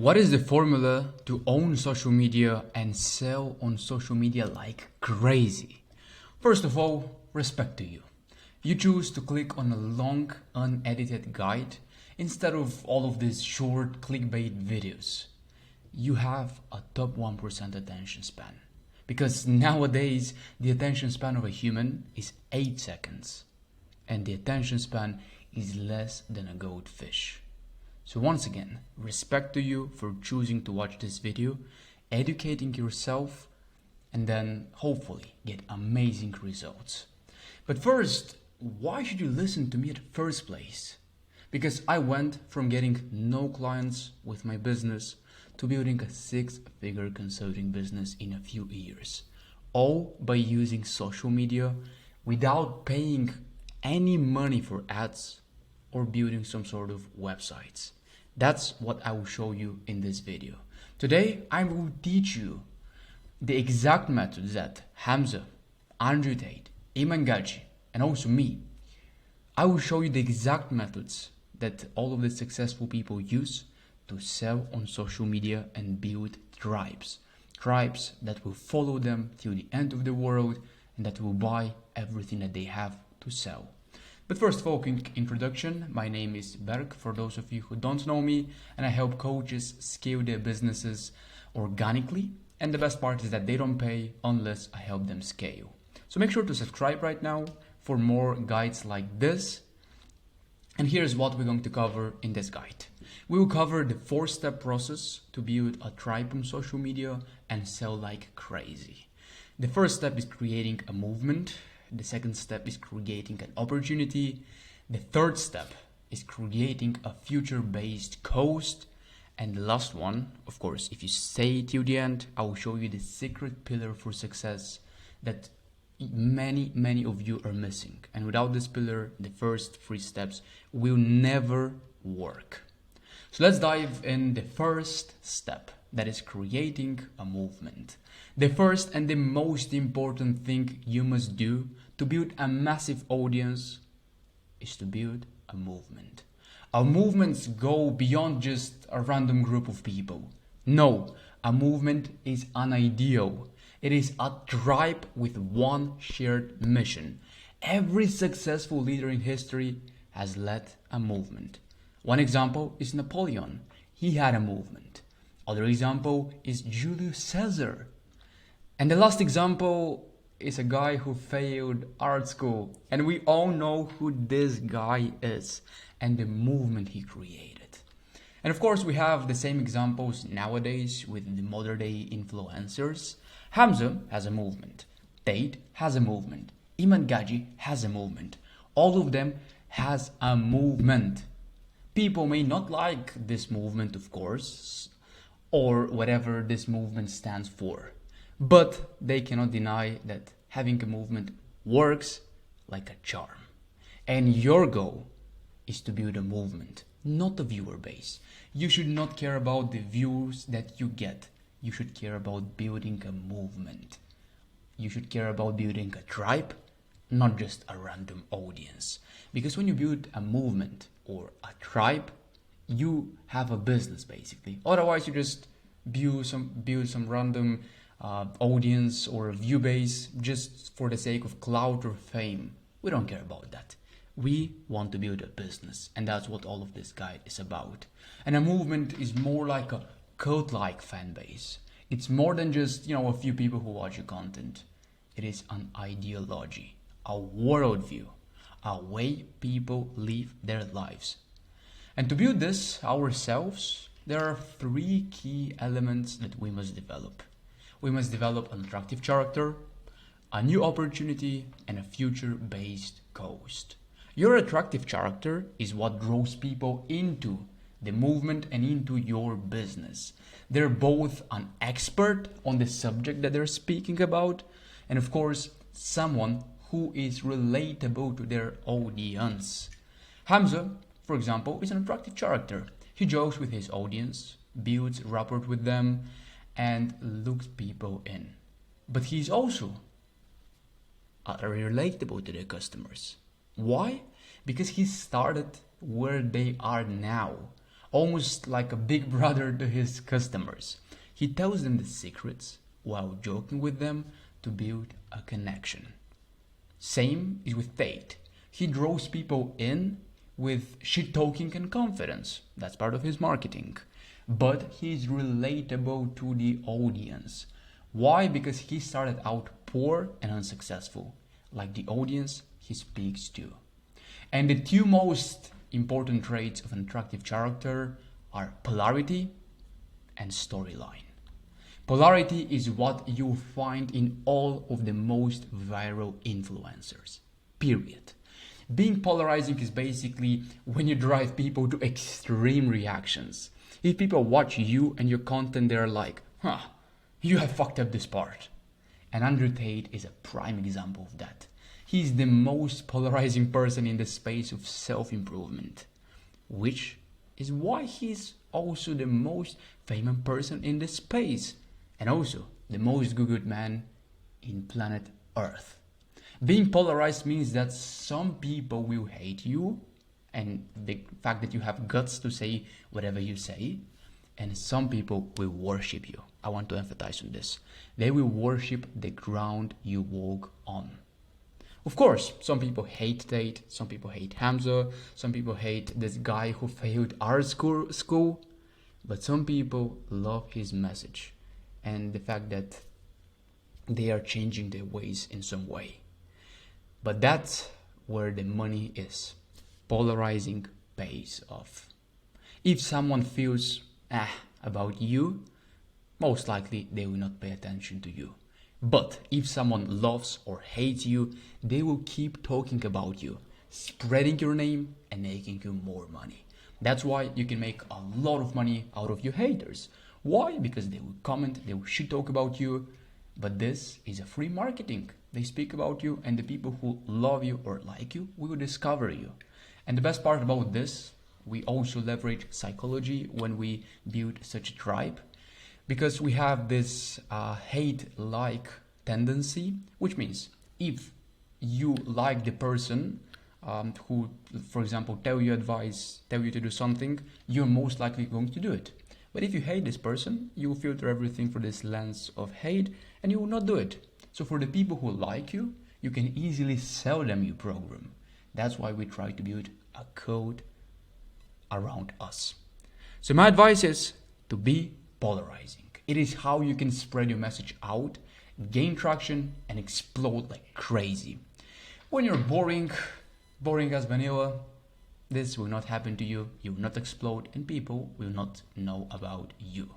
What is the formula to own social media and sell on social media like crazy? First of all, respect to you. You choose to click on a long, unedited guide instead of all of these short clickbait videos. You have a top 1% attention span. Because nowadays, the attention span of a human is 8 seconds. And the attention span is less than a goldfish. So once again, respect to you for choosing to watch this video, educating yourself, and then hopefully get amazing results. But first, why should you listen to me at the first place? Because I went from getting no clients with my business to building a 6-figure consulting business in a few years, all by using social media without paying any money for ads or building some sort of websites. That's what I will show you in this video. Today, I will teach you the exact methods that Hamza, Andrew Tate, Iman Gadzhi, and also me, I will show you the exact methods that all of the successful people use to sell on social media and build tribes. Tribes that will follow them till the end of the world and that will buy everything that they have to sell. But first of all, quick introduction. My name is Berk, for those of you who don't know me, and I help coaches scale their businesses organically. And the best part is that they don't pay unless I help them scale. So make sure to subscribe right now for more guides like this. And here's what we're going to cover in this guide. We will cover the 4-step process to build a tribe on social media and sell like crazy. The first step is creating a movement. The second step is creating an opportunity. The third step is creating a future-based coast. And the last one, of course, if you stay till the end, I will show you the secret pillar for success that many of you are missing. And without this pillar, the first 3 steps will never work. So let's dive in the first step, that is creating a movement. The first and the most important thing you must do to build a massive audience is to build a movement. Our movements go beyond just a random group of people. No, a movement is an ideal. It is a tribe with one shared mission. Every successful leader in history has led a movement. One example is Napoleon. He had a movement. Other example is Julius Caesar. And the last example is a guy who failed art school. And we all know who this guy is and the movement he created. And of course, we have the same examples nowadays with the modern day influencers. Hamza has a movement. Tate has a movement. Iman Gadzhi has a movement. All of them has a movement. People may not like this movement, of course, or whatever this movement stands for. But they cannot deny that having a movement works like a charm. And your goal is to build a movement, not a viewer base. You should not care about the views that you get. You should care about building a movement. You should care about building a tribe, not just a random audience. Because when you build a movement or a tribe, you have a business basically. Otherwise, you just build some random audience or a view base just for the sake of clout or fame. We don't care about that. We want to build a business, and that's what all of this guide is about. And a movement is more like a cult-like fan base. It's more than just, a few people who watch your content. It is an ideology, a worldview, a way people live their lives. And to build this ourselves, there are 3 key elements that we must develop. We must develop an attractive character, a new opportunity, and a future-based coast. Your attractive character is what draws people into the movement and into your business. They're both an expert on the subject that they're speaking about, and of course, someone who is relatable to their audience. Hamza, for example, is an attractive character. He jokes with his audience, builds rapport with them, and looks people in. But he's also relatable to their customers. Why? Because he started where they are now. almost like a big brother to his customers. He tells them the secrets while joking with them to build a connection. Same is with Tate. He draws people in with shit talking and confidence. That's part of his marketing. But he's relatable to the audience. Why? Because he started out poor and unsuccessful, like the audience he speaks to. And the two most important traits of an attractive character are polarity and storyline. Polarity is what you find in all of the most viral influencers. Period. Being polarizing is basically when you drive people to extreme reactions. If people watch you and your content, they're like, you have fucked up this part. And Andrew Tate is a prime example of that. He's the most polarizing person in the space of self-improvement, which is why he's also the most famous person in this space, and also the most googled man in planet Earth. Being polarized means that some people will hate you, and the fact that you have guts to say whatever you say, and some people will worship you. I want to emphasize on this. They will worship the ground you walk on. Of course, some people hate Tate, some people hate Hamza, some people hate this guy who failed art school, but some people love his message and the fact that they are changing their ways in some way. But that's where the money is. Polarizing pays off. If someone feels about you, most likely they will not pay attention to you. But if someone loves or hates you, they will keep talking about you, spreading your name and making you more money. That's why you can make a lot of money out of your haters. Why? Because they will comment, they will shit talk about you. But this is a free marketing. They speak about you, and the people who love you or like you will discover you. And the best part about this, we also leverage psychology when we build such a tribe, because we have this hate-like tendency, which means if you like the person who, for example, tell you to do something, you're most likely going to do it. But if you hate this person, you will filter everything through this lens of hate and you will not do it. So for the people who like you, you can easily sell them your program. That's why we try to build a code around us. So my advice is to be polarizing. It is how you can spread your message out, gain traction, and explode like crazy. When you're boring as vanilla, this will not happen to you. You will not explode, and people will not know about you.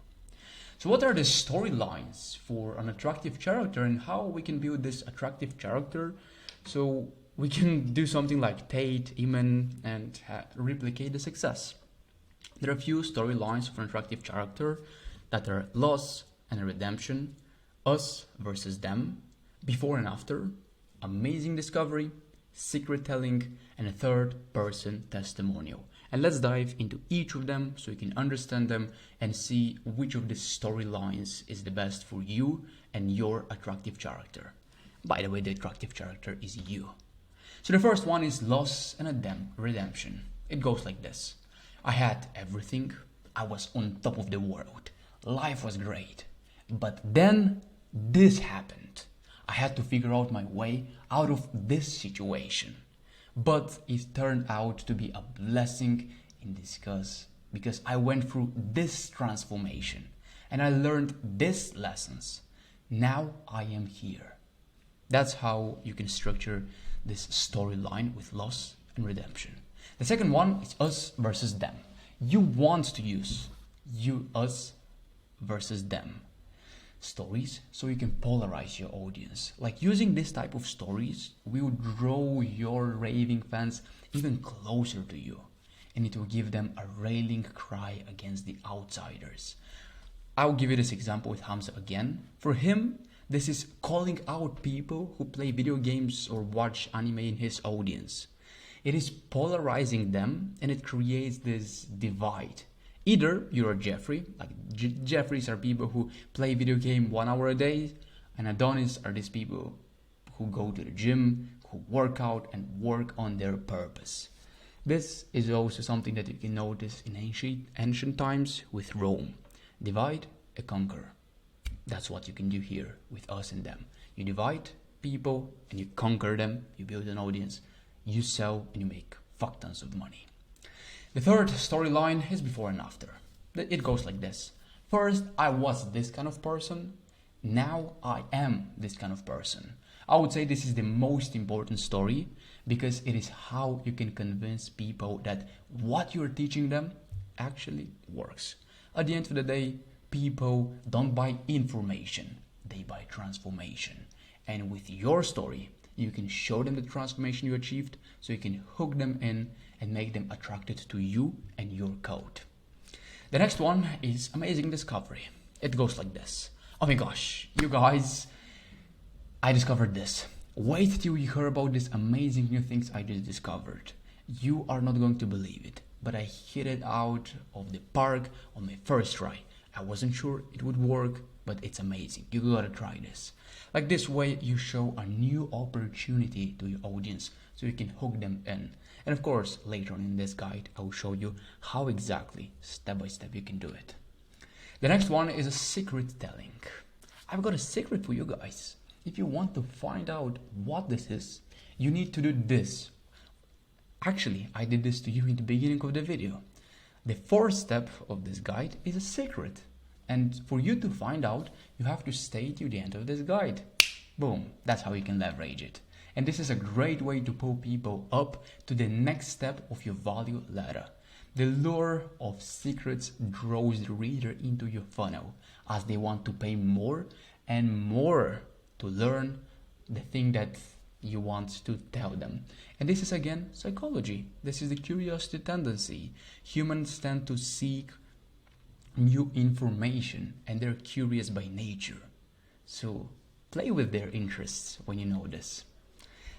So what are the storylines for an attractive character, and how we can build this attractive character so we can do something like Tate, Iman, and replicate the success? There are a few storylines for an attractive character that are loss and redemption, us versus them, before and after, amazing discovery, secret telling, and a third person testimonial. And let's dive into each of them so you can understand them and see which of the storylines is the best for you and your attractive character. By the way, the attractive character is you. So the first one is loss and redemption. It goes like this. I had everything. I was on top of the world. Life was great. But then this happened. I had to figure out my way out of this situation. But it turned out to be a blessing in disguise because I went through this transformation and I learned these lessons. Now I am here. That's how you can structure this storyline with loss and redemption. The second one is us versus them. You want to use us versus them stories so you can polarize your audience. Like using this type of stories will draw your raving fans even closer to you, and it will give them a rallying cry against the outsiders. I'll give you this example with Hamza again. For him, this is calling out people who play video games or watch anime in his audience. It is polarizing them and it creates this divide. Either you're a Jeffrey, like Jeffreys are people who play video game 1 hour a day, and Adonis are these people who go to the gym, who work out and work on their purpose. This is also something that you can notice in ancient times with Rome. Divide and conquer. That's what you can do here with us and them. You divide people and you conquer them, you build an audience, you sell and you make fuck tons of money. The third storyline is before and after. It goes like this. First, I was this kind of person. Now I am this kind of person. I would say this is the most important story because it is how you can convince people that what you're teaching them actually works. At the end of the day, people don't buy information, they buy transformation. And with your story, you can show them the transformation you achieved so you can hook them in and make them attracted to you and your code. The next one is amazing discovery. It goes like this. Oh my gosh, you guys, I discovered this. Wait till you hear about these amazing new things I just discovered. You are not going to believe it, but I hit it out of the park on my first try. I wasn't sure it would work, but it's amazing. You gotta try this. Like this way, you show a new opportunity to your audience so you can hook them in. And of course, later on in this guide, I will show you how exactly, step by step, you can do it. The next one is a secret telling. I've got a secret for you guys. If you want to find out what this is, you need to do this. Actually, I did this to you in the beginning of the video. The fourth step of this guide is a secret. And for you to find out, you have to stay to the end of this guide. Boom, that's how you can leverage it. And this is a great way to pull people up to the next step of your value ladder. The lure of secrets draws the reader into your funnel as they want to pay more and more to learn the thing that you want to tell them. And this is again psychology. This is the curiosity tendency. Humans tend to seek new information and they're curious by nature. So play with their interests when you know this.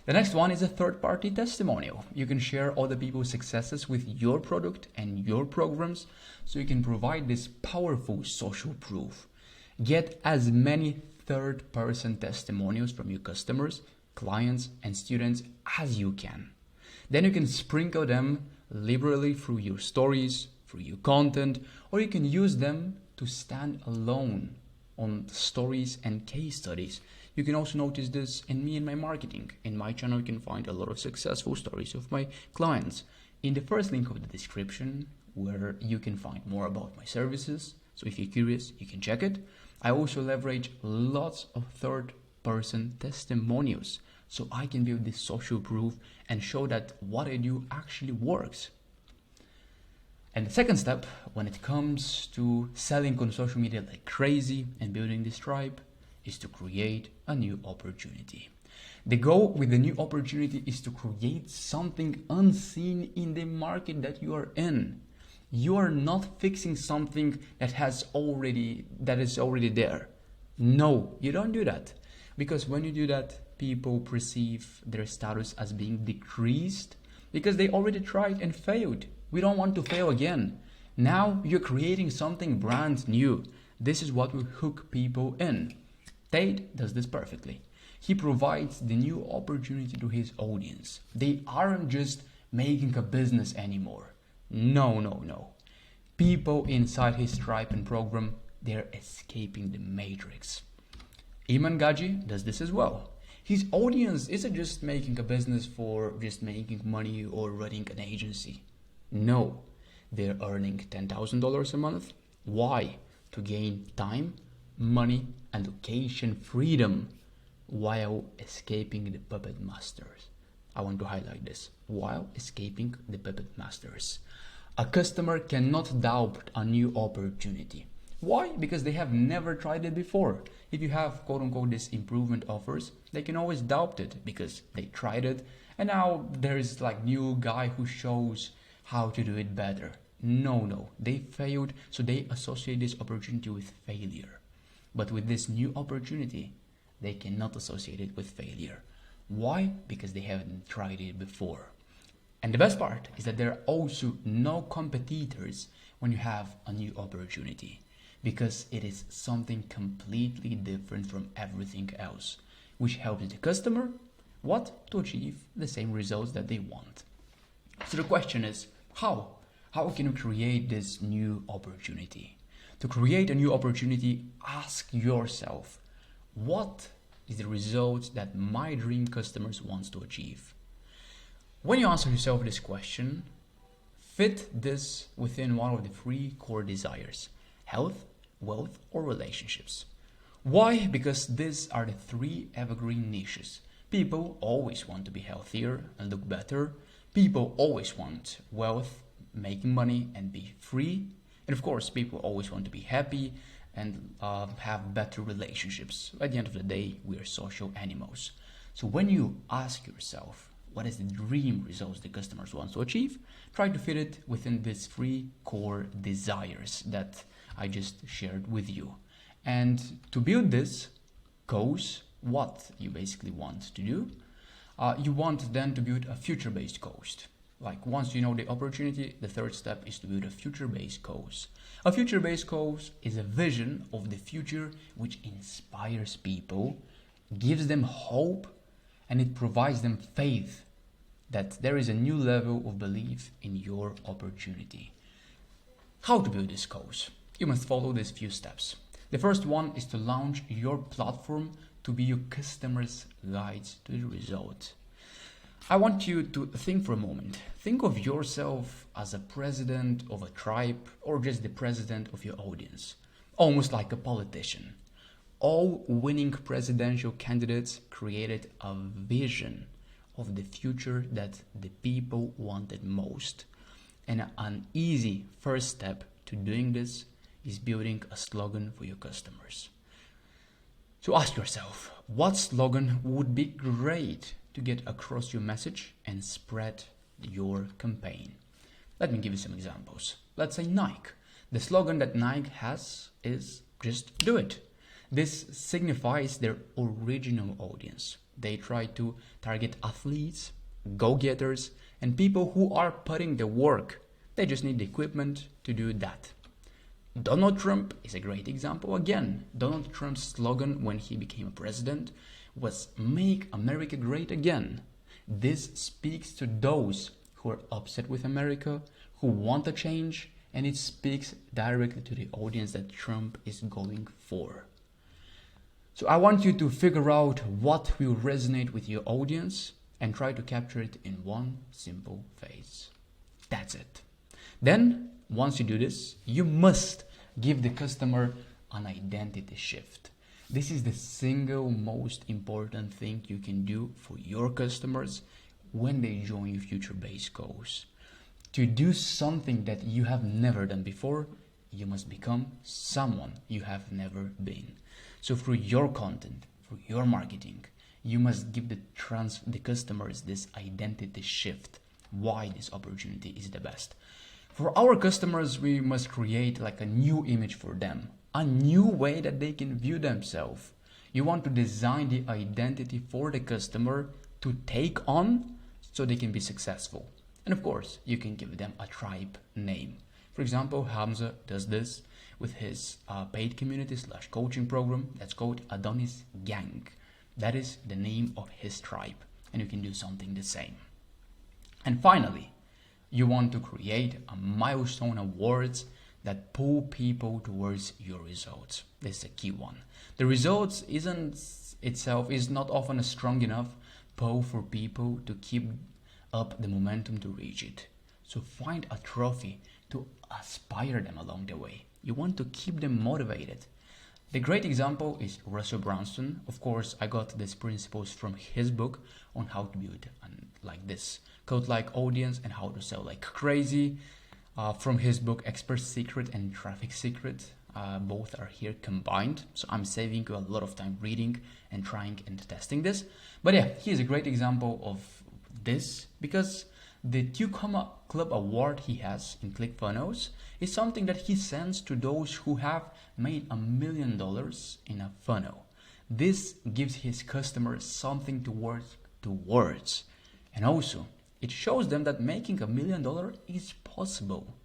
The next one is a third-party testimonial. You can share other people's successes with your product and your programs so you can provide this powerful social proof. Get as many third-person testimonials from your customers, clients, and students as you can. Then you can sprinkle them liberally through your stories, through your content, or you can use them to stand alone on stories and case studies. You can also notice this in me and my marketing. In my channel, you can find a lot of successful stories of my clients. In the first link of the description, where you can find more about my services. So if you're curious, you can check it. I also leverage lots of third-person testimonials so I can build this social proof and show that what I do actually works. And the second step, when it comes to selling on social media like crazy and building this tribe, is to create a new opportunity. The goal with the new opportunity is to create something unseen in the market that you are in. You are not fixing something that is already there. No, you don't do that. Because when you do that, people perceive their status as being decreased because they already tried and failed. We don't want to fail again. Now you're creating something brand new. This is what will hook people in. Tate does this perfectly. He provides the new opportunity to his audience. They aren't just making a business anymore. No. People inside his Stripe and program, they're escaping the matrix. Iman Gaji does this as well. His audience isn't just making a business for just making money or running an agency. No, they're earning $10,000 a month. Why? To gain time, money, and location freedom while escaping the puppet masters. I want to highlight this. While escaping the puppet masters. A customer cannot doubt a new opportunity. Why? Because they have never tried it before. If you have quote-unquote these improvement offers, they can always doubt it because they tried it and now there is like new guy who shows how to do it better. No, they failed, so they associate this opportunity with failure. But with this new opportunity, they cannot associate it with failure. Why? Because they haven't tried it before. And the best part is that there are also no competitors when you have a new opportunity, because it is something completely different from everything else, which helps the customer, what? To achieve the same results that they want. So the question is, how? How can you create this new opportunity? To create a new opportunity, ask yourself, what is the result that my dream customers wants to achieve? When you answer yourself this question, fit this within one of the three core desires: health, wealth, or relationships. Why? Because these are the three evergreen niches. People always want to be healthier and look better. People always want wealth, making money, and be free. And of course, people always want to be happy and have better relationships. At the end of the day, we are social animals. So when you ask yourself, what is the dream results the customers want to achieve? Try to fit it within these three core desires that I just shared with you. And to build this goals, what you basically want to do, you want then to build a future-based coast. Like once you know the opportunity, the third step is to build a future-based coast. A future-based coast is a vision of the future which inspires people, gives them hope, and it provides them faith that there is a new level of belief in your opportunity. How to build this course? You must follow these few steps. The first one is to launch your platform to be your customers' guides to the result. I want you to think for a moment. Think of yourself as a president of a tribe or just the president of your audience, almost like a politician. All winning presidential candidates created a vision of the future that the people wanted most. And an easy first step to doing this is building a slogan for your customers. So ask yourself, what slogan would be great to get across your message and spread your campaign? Let me give you some examples. Let's say Nike. The slogan that Nike has is just do it. This signifies their original audience. They try to target athletes, go-getters, and people who are putting the work. They just need the equipment to do that. Donald Trump is a great example again. Donald Trump's slogan when he became a president was "Make America Great Again." This speaks to those who are upset with America, who want a change, and it speaks directly to the audience that Trump is going for. So I want you to figure out what will resonate with your audience and try to capture it in one simple phrase. That's it. Then, once you do this, you must give the customer an identity shift. This is the single most important thing you can do for your customers when they join your future-based goals. To do something that you have never done before, you must become someone you have never been. So through your content, through your marketing, you must give the customers this identity shift, why this opportunity is the best. For our customers, we must create like a new image for them, a new way that they can view themselves. You want to design the identity for the customer to take on so they can be successful. And of course, you can give them a tribe name. For example, Hamza does this with his paid community/coaching program that's called Adonis Gang. That is the name of his tribe, and you can do something the same. And finally, you want to create a milestone awards that pull people towards your results. This is a key one. The results is not often a strong enough pull for people to keep up the momentum to reach it. So find a trophy to aspire them along the way. You want to keep them motivated. The great example is Russell Brunson. Of course, I got these principles from his book on how to build like this cult-like audience and how to sell like crazy. From his book Expert Secret and Traffic Secret. Both are here combined. So I'm saving you a lot of time reading and trying and testing this. But yeah, he is a great example of this because the Tucumma Club award he has in ClickFunnels is something that he sends to those who have made $1 million in a funnel. This gives his customers something to work towards. And also, it shows them that making $1 million is possible.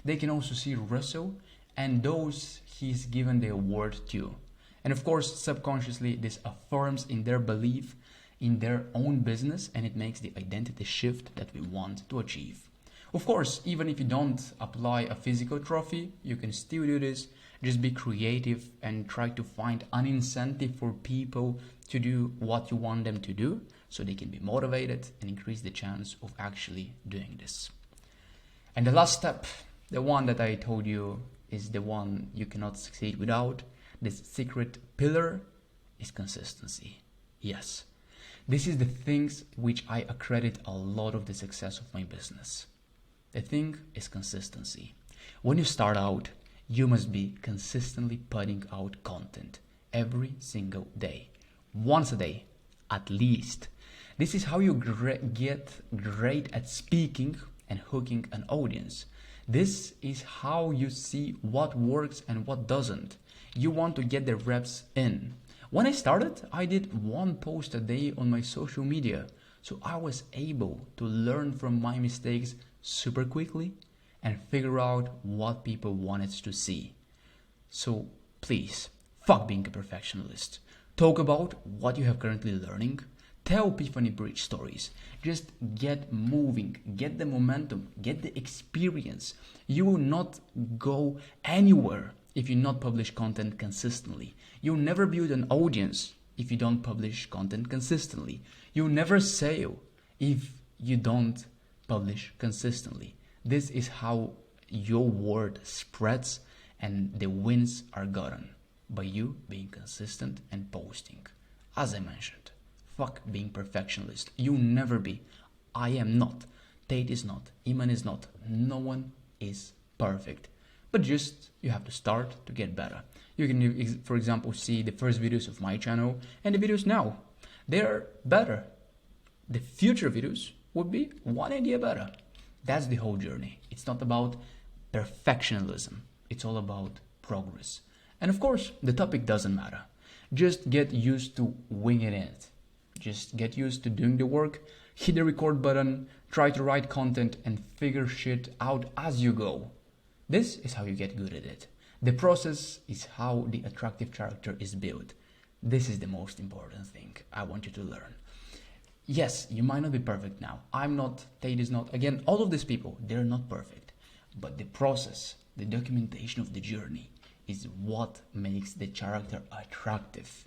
They can also see Russell and those he's given the award to. And of course, subconsciously, this affirms in their belief in their own business, and it makes the identity shift that we want to achieve. Of course, even if you don't apply a physical trophy, you can still do this. Just be creative and try to find an incentive for people to do what you want them to do so they can be motivated and increase the chance of actually doing this. And the last step, the one that I told you is the one you cannot succeed without, this secret pillar, is consistency. Yes, this is the things which I accredit a lot of the success of my business. The thing is consistency. When you start out, you must be consistently putting out content every single day, once a day, at least. This is how you get great at speaking and hooking an audience. This is how you see what works and what doesn't. You want to get the reps in. When I started, I did one post a day on my social media, so I was able to learn from my mistakes super quickly and figure out what people wanted to see. So please, fuck being a perfectionist. Talk about what you have currently learning. Tell Epiphany Bridge stories. Just get moving, get the momentum, get the experience. You will not go anywhere if you not publish content consistently. You'll never build an audience if you don't publish content consistently. You'll never sell if you don't publish consistently. This is how your word spreads and the wins are gotten by you being consistent and posting. As I mentioned, fuck being perfectionist. You'll never be. I am not. Tate is not. Iman is not. No one is perfect. But just you have to start to get better. You can, for example, see the first videos of my channel and the videos now. They're better. The future videos would be one idea better. That's the whole journey. It's not about perfectionism. It's all about progress. And of course, the topic doesn't matter. Just get used to winging it. Just get used to doing the work, hit the record button, try to write content and figure shit out as you go. This is how you get good at it. The process is how the attractive character is built. This is the most important thing I want you to learn. Yes, you might not be perfect now. I'm not, Tate is not. Again, all of these people, they're not perfect. But the process, the documentation of the journey is what makes the character attractive.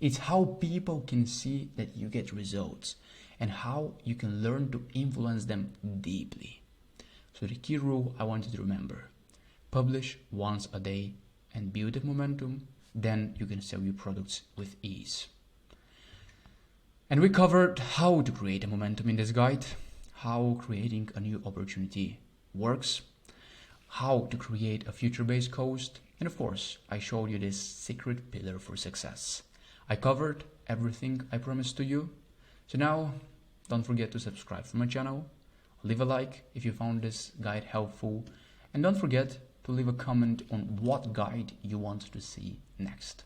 It's how people can see that you get results and how you can learn to influence them deeply. So the key rule I want you to remember, publish once a day and build the momentum, then you can sell your products with ease. And we covered how to create a momentum in this guide, how creating a new opportunity works, how to create a future-based course, and of course, I showed you this secret pillar for success. I covered everything I promised to you. So now, don't forget to subscribe to my channel, leave a like if you found this guide helpful, and don't forget to leave a comment on what guide you want to see next.